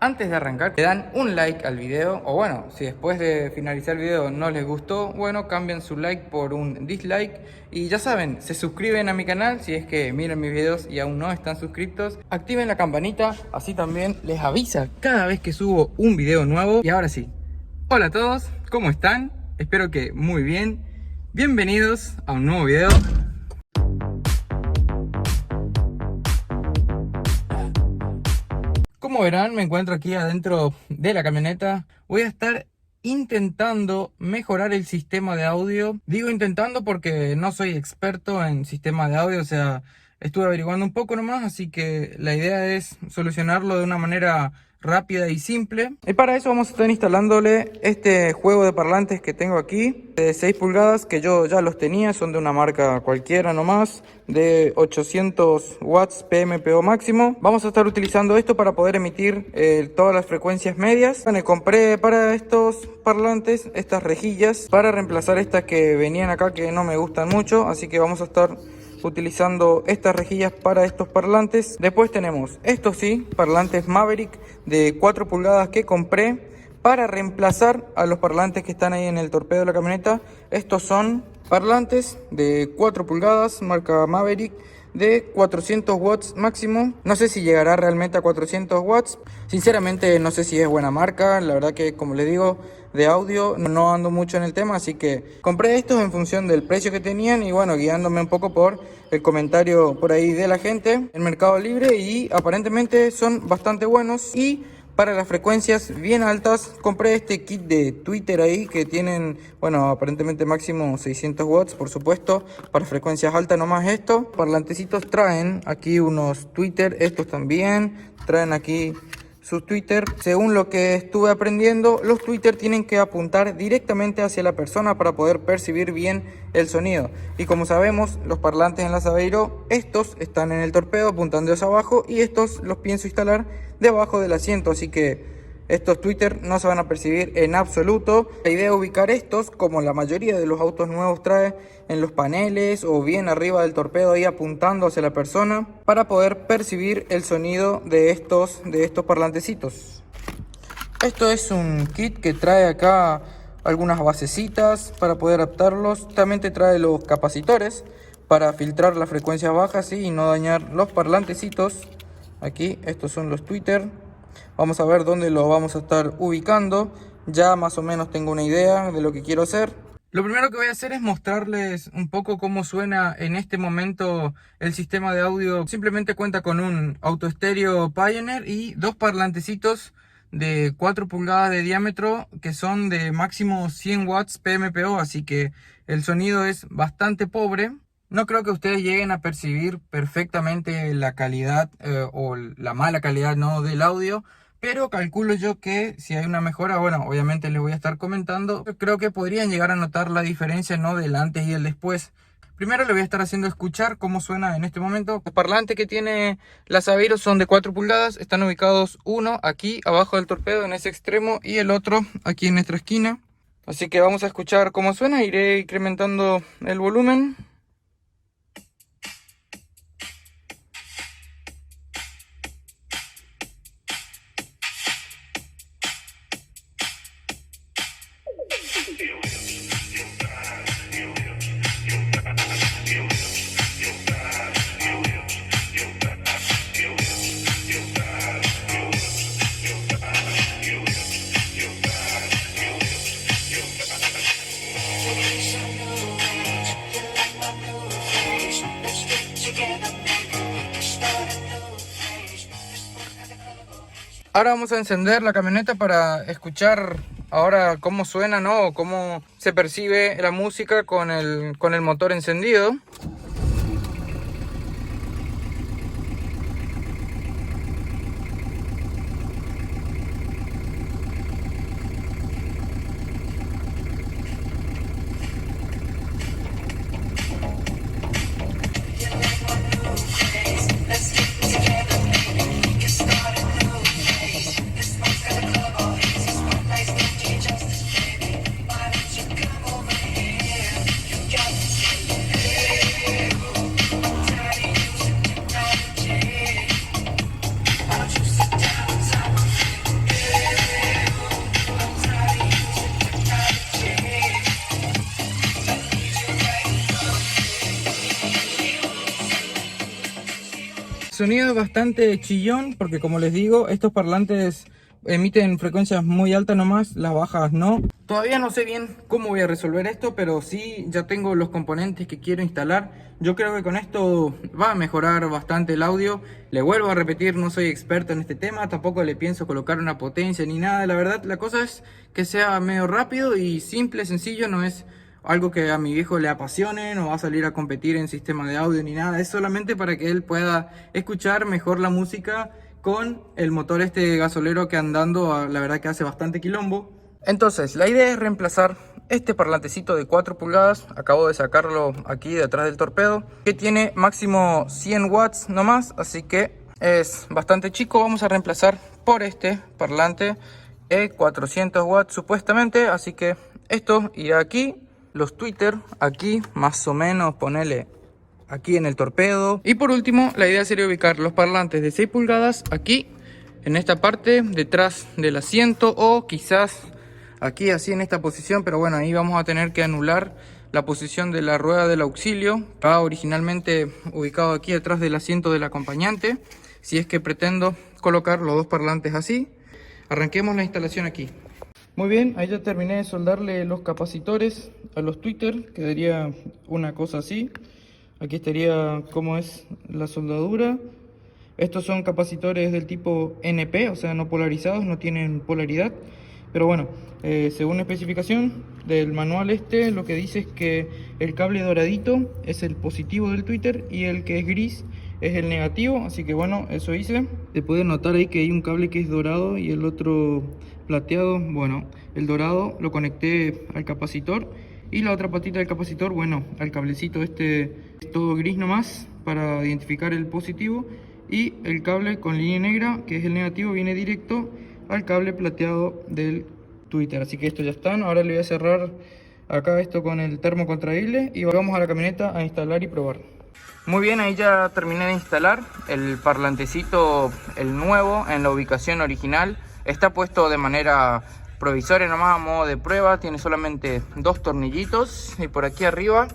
Antes de arrancar, le dan un like al video, o bueno, si después de finalizar el video no les gustó, bueno, cambian su like por un dislike. Y ya saben, se suscriben a mi canal si es que miran mis videos y aún no están suscritos. Activen la campanita, así también les avisa cada vez que subo un video nuevo. Y ahora sí, hola a todos, ¿cómo están? Espero que muy bien. Bienvenidos a un nuevo video. Como verán, me encuentro aquí adentro de la camioneta. Voy a estar intentando mejorar el sistema de audio. Digo intentando porque no soy experto en sistema de audio, o sea, estuve averiguando un poco nomás, así que la idea es solucionarlo de una manera rápida y simple. Y para eso vamos a estar instalándole este juego de parlantes que tengo aquí, de 6 pulgadas, que yo ya los tenía, son de una marca cualquiera nomás, de 800 watts PMPO máximo. Vamos a estar utilizando esto para poder emitir todas las frecuencias medias. Bueno, compré para estos parlantes estas rejillas para reemplazar estas que venían acá, que no me gustan mucho, así que vamos a estar utilizando estas rejillas para estos parlantes. Después tenemos estos parlantes Maverick de 4 pulgadas que compré para reemplazar a los parlantes que están ahí en el torpedo de la camioneta. Estos son parlantes de 4 pulgadas marca Maverick de 400 watts máximo. No sé si llegará realmente a 400 watts. Sinceramente no sé si es buena marca. La verdad que, como les digo, de audio no ando mucho en el tema, así que compré estos en función del precio que tenían y bueno, guiándome un poco por el comentario por ahí de la gente en Mercado Libre, y aparentemente son bastante buenos. Y para las frecuencias bien altas compré este kit de Twitter ahí que tienen, bueno, aparentemente máximo 600 watts, por supuesto, para frecuencias altas nomás esto. Parlantecitos traen aquí unos Twitter, estos también traen aquí sus Twitter. Según lo que estuve aprendiendo, los Twitter tienen que apuntar directamente hacia la persona para poder percibir bien el sonido. Y como sabemos, los parlantes en la Saveiro, estos están en el torpedo apuntando hacia abajo y estos los pienso instalar debajo del asiento, así que estos Twitter no se van a percibir en absoluto. La idea es ubicar estos, como la mayoría de los autos nuevos trae, en los paneles o bien arriba del torpedo ahí apuntando hacia la persona para poder percibir el sonido de estos parlantecitos. Esto es un kit que trae acá algunas basecitas para poder adaptarlos. También te trae los capacitores para filtrar las frecuencias bajas y no dañar los parlantecitos. Aquí estos son los Twitter. Vamos a ver dónde lo vamos a estar ubicando. Ya más o menos tengo una idea de lo que quiero hacer. Lo primero que voy a hacer es mostrarles un poco cómo suena en este momento el sistema de audio. Simplemente cuenta con un autoestéreo Pioneer y dos parlantecitos de 4 pulgadas de diámetro que son de máximo 100 watts PMPO, así que el sonido es bastante pobre. No creo que ustedes lleguen a percibir perfectamente la calidad o la mala calidad, ¿no?, del audio, pero calculo yo que si hay una mejora, bueno, obviamente les voy a estar comentando. Creo que podrían llegar a notar la diferencia, ¿no?, del antes y el después. Primero le voy a estar haciendo escuchar cómo suena en este momento. Los parlantes que tiene la Saveiro son de 4 pulgadas, están ubicados uno aquí abajo del torpedo en ese extremo y el otro aquí en nuestra esquina. Así que vamos a escuchar cómo suena, iré incrementando el volumen. Ahora vamos a encender la camioneta para escuchar ahora cómo suena, ¿no?, o cómo se percibe la música con el motor encendido. sonido es bastante chillón porque, como les digo, estos parlantes emiten frecuencias muy altas nomás, las bajas no. Todavía no sé bien cómo voy a resolver esto, pero sí ya tengo los componentes que quiero instalar. Yo creo que con esto va a mejorar bastante el audio. Le vuelvo a repetir, no soy experto en este tema, tampoco le pienso colocar una potencia ni nada. La verdad, la cosa es que sea medio rápido y simple, sencillo, no es algo que a mi viejo le apasione, no va a salir a competir en sistema de audio ni nada. Es solamente para que él pueda escuchar mejor la música con el motor este gasolero que andando, la verdad que hace bastante quilombo. Entonces, la idea es reemplazar este parlantecito de 4 pulgadas. Acabo de sacarlo aquí detrás del torpedo, que tiene máximo 100 watts nomás, así que es bastante chico. Vamos a reemplazar por este parlante 400 watts supuestamente, así que esto irá aquí. Los tweeters aquí, más o menos, ponele aquí en el torpedo. Y por último, la idea sería ubicar los parlantes de 6 pulgadas aquí, en esta parte, detrás del asiento, o quizás aquí así en esta posición, pero bueno, ahí vamos a tener que anular la posición de la rueda del auxilio. Estaba originalmente ubicado aquí detrás del asiento del acompañante. Si es que pretendo colocar los dos parlantes así, arranquemos la instalación aquí. Muy bien, ahí ya terminé de soldarle los capacitores a los tweeters. Quedaría una cosa así. Aquí estaría cómo es la soldadura. Estos son capacitores del tipo NP, o sea, no polarizados, no tienen polaridad. Pero bueno, según la especificación del manual este, lo que dice es que el cable doradito es el positivo del tweeter y el que es gris es el negativo. Así que bueno, eso hice. Se puede notar ahí que hay un cable que es dorado y el otro plateado. Bueno, el dorado lo conecté al capacitor y la otra patita del capacitor, bueno, al cablecito este es todo gris nomás para identificar el positivo, y el cable con línea negra, que es el negativo, viene directo al cable plateado del tweeter. Así que esto ya está. Ahora le voy a cerrar acá esto con el termo contraíble y vamos a la camioneta a instalar y probar. Muy bien, ahí ya terminé de instalar el parlantecito, el nuevo, en la ubicación original. Está puesto de manera provisoria nomás, a modo de prueba. Tiene solamente 2 tornillitos y por aquí arriba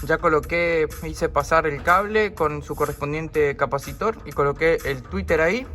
ya coloqué, hice pasar el cable con su correspondiente capacitor y coloqué el tweeter ahí.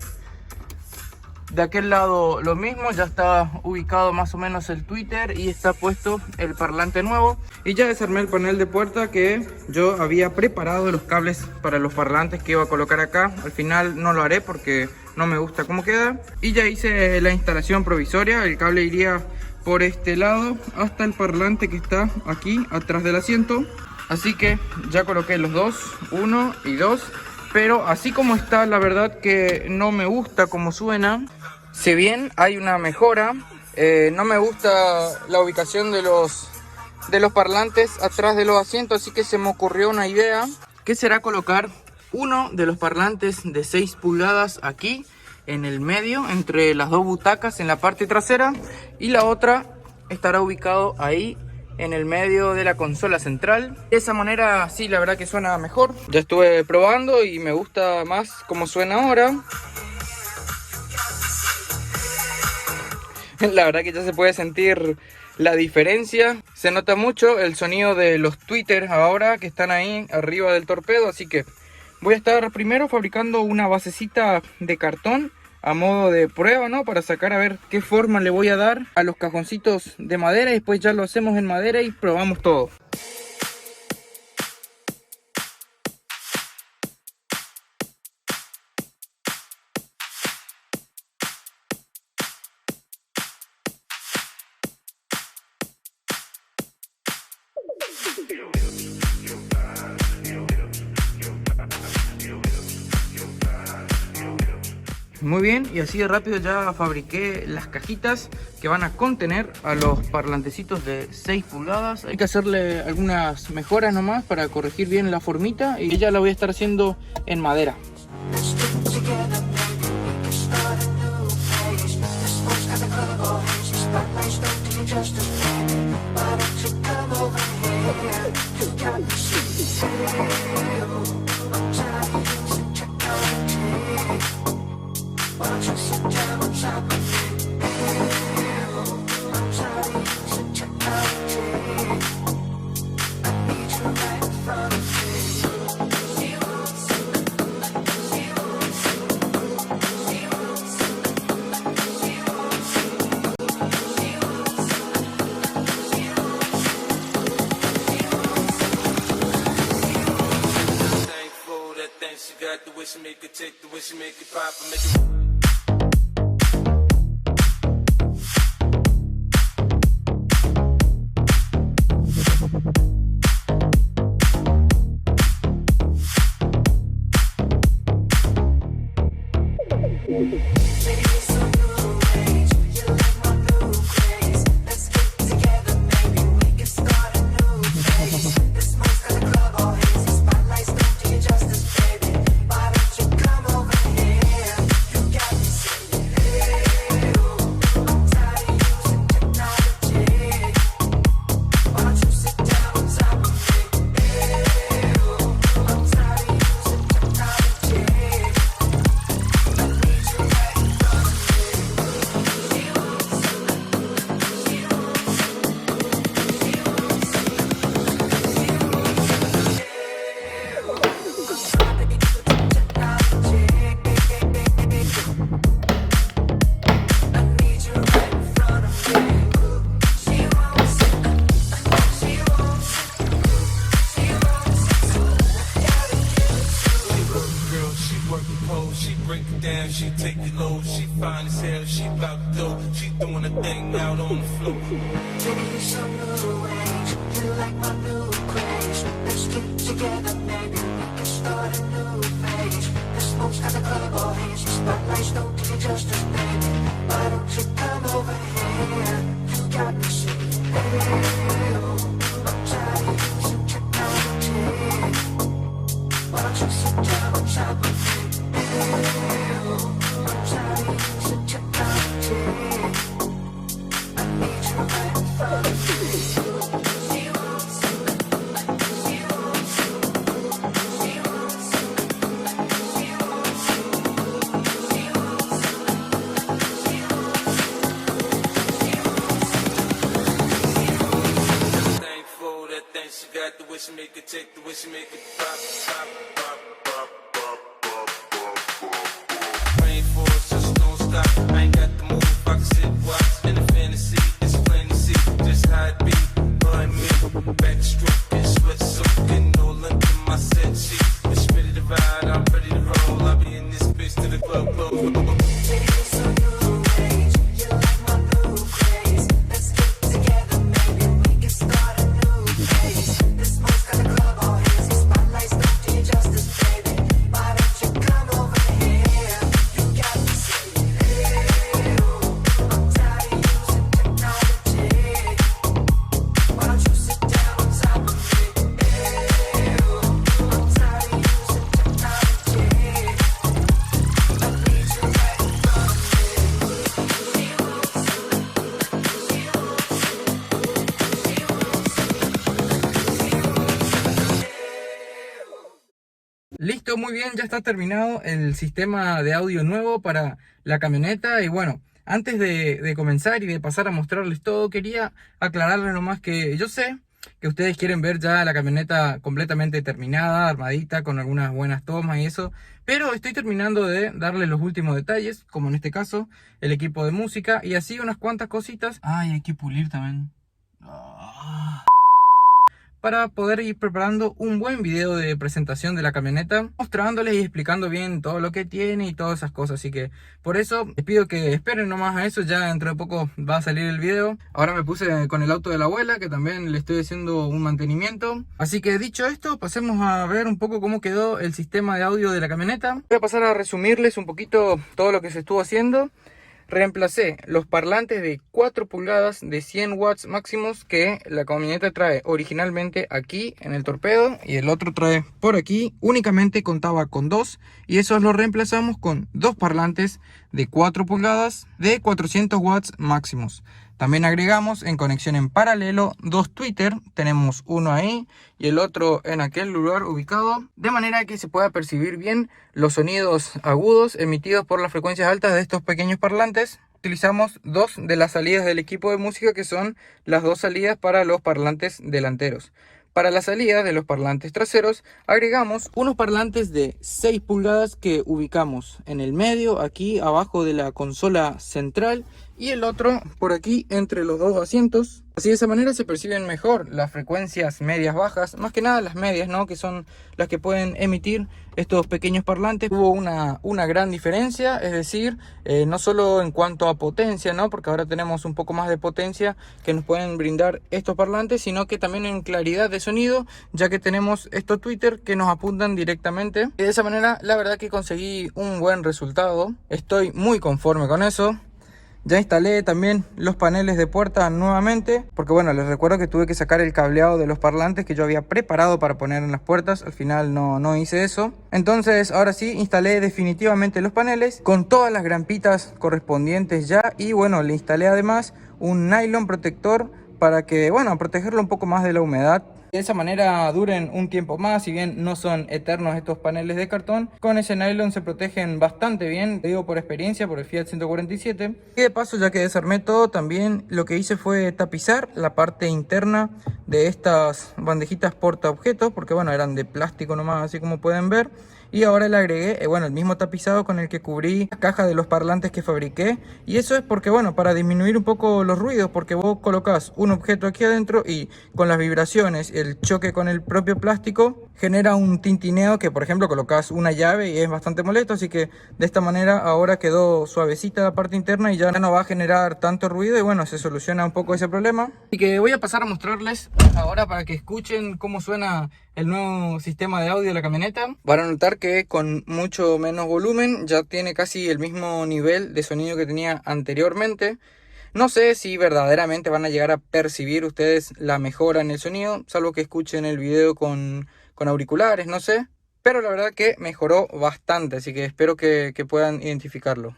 De aquel lado lo mismo, ya está ubicado más o menos el tweeter y está puesto el parlante nuevo. Y ya desarmé el panel de puerta que yo había preparado los cables para los parlantes que iba a colocar acá. Al final no lo haré porque no me gusta cómo queda. Y ya hice la instalación provisoria. El cable iría por este lado hasta el parlante que está aquí atrás del asiento. Así que ya coloqué los dos, 1 y 2. Pero así como está, la verdad que no me gusta cómo suena. Si bien hay una mejora, no me gusta la ubicación de los parlantes atrás de los asientos. Así que se me ocurrió una idea, que será colocar uno de los parlantes de 6 pulgadas aquí en el medio, entre las 2 butacas en la parte trasera, y la otra estará ubicado ahí en el medio de la consola central. De esa manera sí, la verdad que suena mejor. Ya estuve probando y me gusta más cómo suena ahora. La verdad que ya se puede sentir la diferencia. Se nota mucho el sonido de los tweeters ahora que están ahí arriba del torpedo. Así que voy a estar primero fabricando una basecita de cartón a modo de prueba, ¿no? Para sacar a ver qué forma le voy a dar a los cajoncitos de madera. Y después ya lo hacemos en madera y probamos todo. Muy bien, y así de rápido ya fabriqué las cajitas que van a contener a los parlantecitos de 6 pulgadas. Hay que hacerle algunas mejoras nomás para corregir bien la formita, y ya la voy a estar haciendo en madera. She take it low, she fine as hell, she bout to do. She doing a thing out on the floor. Taking me some new age, you like my new craze. Let's get together, maybe we can start a new phase. The smoke's got the club all hazy, spotlights don't do you justice, baby. Why don't you come over here? You got me singing, hey, oh, I'm tired of using technology. Why don't you sit down on top of me? Hey, make it take the wish, make it pop, pop, pop, pop, pop, pop, pop, pop. Rain forest just don't stop. I ain't got the move, I can sit, watch. In the fantasy, it's plain to see just how it be. But me, backstroking, sweat soaking, all under my set sheet. It's ready to ride, I'm ready to roll. I'll be in this bitch till the club close. Listo, muy bien, ya está terminado el sistema de audio nuevo para la camioneta. Y bueno, antes de comenzar y de pasar a mostrarles todo, quería aclararles nomás que yo sé que ustedes quieren ver ya la camioneta completamente terminada, armadita, con algunas buenas tomas y eso, pero estoy terminando de darles los últimos detalles, como en este caso, el equipo de música y así unas cuantas cositas. Ay, hay que pulir también. Para poder ir preparando un buen video de presentación de la camioneta, mostrándoles y explicando bien todo lo que tiene y todas esas cosas. Así que por eso les pido que esperen nomás a eso, ya dentro de poco va a salir el video. Ahora me puse con el auto de la abuela, que también le estoy haciendo un mantenimiento. Así que dicho esto, pasemos a ver un poco cómo quedó el sistema de audio de la camioneta. Voy a pasar a resumirles un poquito todo lo que se estuvo haciendo. Reemplacé los parlantes de 4 pulgadas de 100 watts máximos que la camioneta trae originalmente aquí en el torpedo, y el otro trae por aquí. Únicamente contaba con 2 y esos los reemplazamos con 2 parlantes de 4 pulgadas de 400 watts máximos. También agregamos en conexión en paralelo 2 tweeter, tenemos uno ahí y el otro en aquel lugar ubicado, de manera que se pueda percibir bien los sonidos agudos emitidos por las frecuencias altas de estos pequeños parlantes. Utilizamos 2 de las salidas del equipo de música, que son las 2 salidas para los parlantes delanteros. Para la salida de los parlantes traseros agregamos unos parlantes de 6 pulgadas que ubicamos en el medio, aquí abajo de la consola central, y el otro por aquí entre los dos asientos. Así de esa manera se perciben mejor las frecuencias medias bajas, más que nada las medias, ¿no? Que son las que pueden emitir estos pequeños parlantes. Hubo una gran diferencia, es decir, no solo en cuanto a potencia, ¿no? Porque ahora tenemos un poco más de potencia que nos pueden brindar estos parlantes, sino que también en claridad de sonido, ya que tenemos estos tweeters que nos apuntan directamente. Y de esa manera, la verdad que conseguí un buen resultado. Estoy muy conforme con eso. Ya instalé también los paneles de puerta nuevamente, porque bueno, les recuerdo que tuve que sacar el cableado de los parlantes que yo había preparado para poner en las puertas. Al final no hice eso. Entonces ahora sí instalé definitivamente los paneles con todas las grampitas correspondientes ya. Y bueno, le instalé además un nylon protector para que, bueno, protegerlo un poco más de la humedad. De esa manera duren un tiempo más, si bien no son eternos estos paneles de cartón, con ese nylon se protegen bastante bien, te digo por experiencia, por el Fiat 147. Y de paso, ya que desarmé todo, también lo que hice fue tapizar la parte interna de estas bandejitas porta objetos, porque bueno, eran de plástico nomás, así como pueden ver. Y ahora le agregué, bueno, el mismo tapizado con el que cubrí la caja de los parlantes que fabriqué. Y eso es porque, bueno, para disminuir un poco los ruidos, porque vos colocás un objeto aquí adentro y con las vibraciones, el choque con el propio plástico, genera un tintineo que, por ejemplo, colocás una llave y es bastante molesto. Así que de esta manera ahora quedó suavecita la parte interna y ya no va a generar tanto ruido y bueno, se soluciona un poco ese problema. Así que voy a pasar a mostrarles ahora para que escuchen cómo suena el nuevo sistema de audio de la camioneta. Van a notar que con mucho menos volumen ya tiene casi el mismo nivel de sonido que tenía anteriormente. No sé si verdaderamente van a llegar a percibir ustedes la mejora en el sonido, salvo que escuchen el video con auriculares, no sé. Pero la verdad que mejoró bastante, así que espero que puedan identificarlo.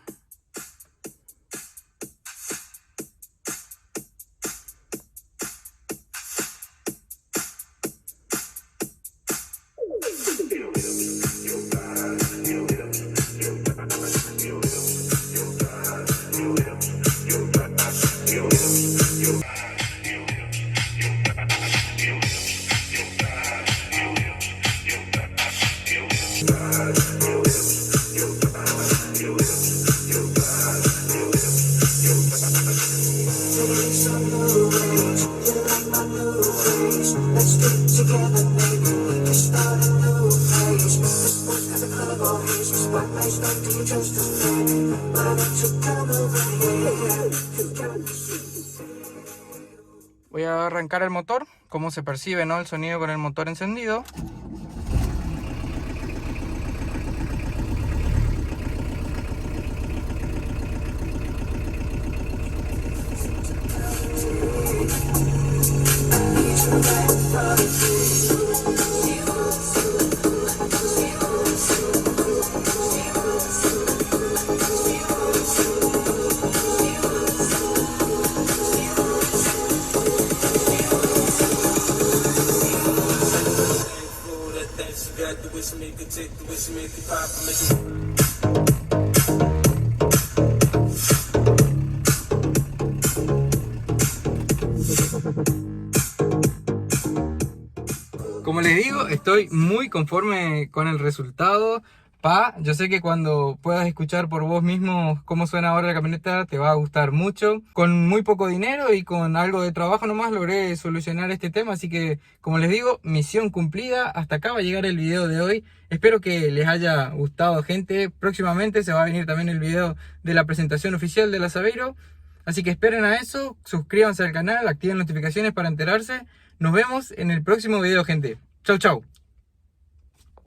Voy a arrancar el motor, cómo se percibe, ¿no? El sonido con el motor encendido. Como les digo, estoy muy conforme con el resultado. Yo sé que cuando puedas escuchar por vos mismo cómo suena ahora la camioneta te va a gustar mucho. Con muy poco dinero y con algo de trabajo nomás logré solucionar este tema. Así que, como les digo, misión cumplida. Hasta acá va a llegar el video de hoy. Espero que les haya gustado, gente. Próximamente se va a venir también el video de la presentación oficial de la Saveiro. Así que esperen a eso. Suscríbanse al canal, activen notificaciones para enterarse. Nos vemos en el próximo video, gente. Chau, chau.